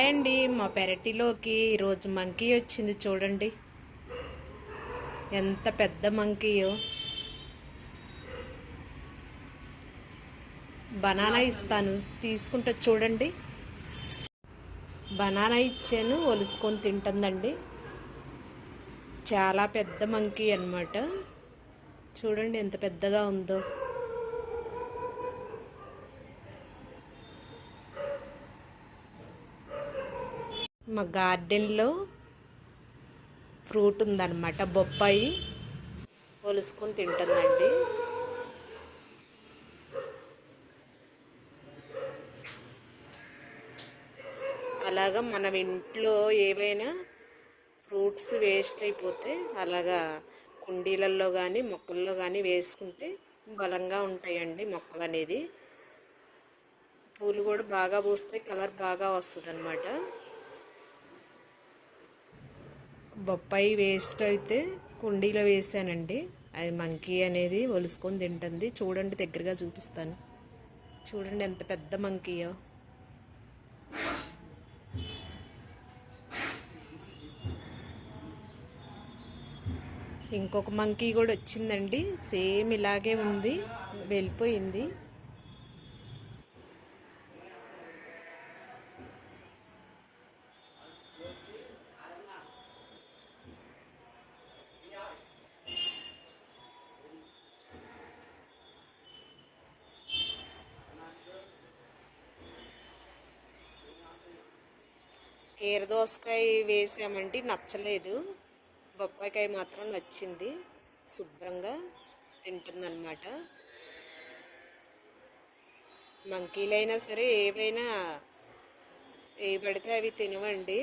Hi అండి. మా పెరటిలోకి ఈరోజు మంకీ వచ్చింది చూడండి. ఎంత పెద్ద మంకీయో. బనానా ఇస్తాను తీసుకుంటే చూడండి. బనానా ఇచ్చాను, ఒలుసుకొని తింటుందండి. చాలా పెద్ద మంకీ అన్నమాట. చూడండి ఎంత పెద్దగా ఉందో. మా గార్డెన్లో ఫ్రూట్ ఉందన్నమాట, బొప్పాయి. ఒలుసుకొని తింటుందండి. అలాగా మనం ఇంట్లో ఏవైనా ఫ్రూట్స్ వేస్ట్ అయిపోతే అలాగా కుండీలలో కానీ మొక్కల్లో కానీ వేసుకుంటే బలంగా ఉంటాయండి మొక్కలు అనేది. పూలు కూడా బాగా పూస్తాయి, కలర్ బాగా వస్తుంది అన్నమాట. బొప్పాయి వేస్ట్ అయితే కుండీలో వేసానండి. అది మంకీ అనేది ఒలుసుకొని తింటుంది. చూడండి, దగ్గరగా చూపిస్తాను. చూడండి ఎంత పెద్ద మంకీయో. ఇంకొక మంకీ కూడా వచ్చిందండి, సేమ్ ఇలాగే ఉంది, వెళ్ళిపోయింది. కీరదోసకాయ వేసామంటే నచ్చలేదు, బొప్పాయికాయ మాత్రం నచ్చింది. శుభ్రంగా తింటుందన్నమాట. మంకీలైనా సరే ఏవైనా ఏ పడితే అవి తినవండి.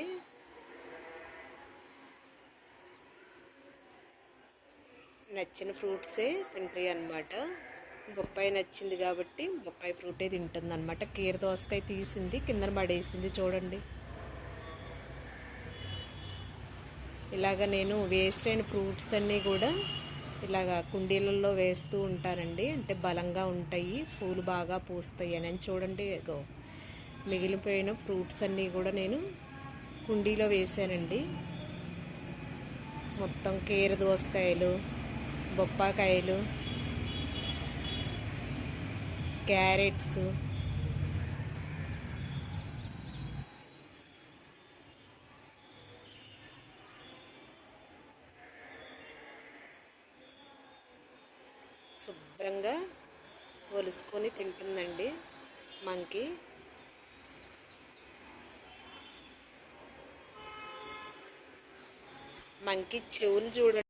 నచ్చిన ఫ్రూట్సే తింటాయి అన్నమాట. బొప్పాయి నచ్చింది కాబట్టి బొప్పాయి ఫ్రూటే తింటుంది అనమాట. కీరదోసకాయ తీసింది, కింద పడేసింది చూడండి. ఇలాగ నేను వేస్ట్ అయిన ఫ్రూట్స్ అన్నీ కూడా ఇలాగ కుండీలలో వేస్తూ ఉంటానండి. అంటే బలంగా ఉంటాయి, పూలు బాగా పూస్తాయి అని. చూడండి, మిగిలిపోయిన ఫ్రూట్స్ అన్నీ కూడా నేను కుండీలో వేసానండి. మొత్తం కీరదోసకాయలు, బొప్పాకాయలు, క్యారెట్స్, శుభ్రంగా ఒలుసుకొని తింటుందండి మంకీ. మంకీ చెవులు చూడండి.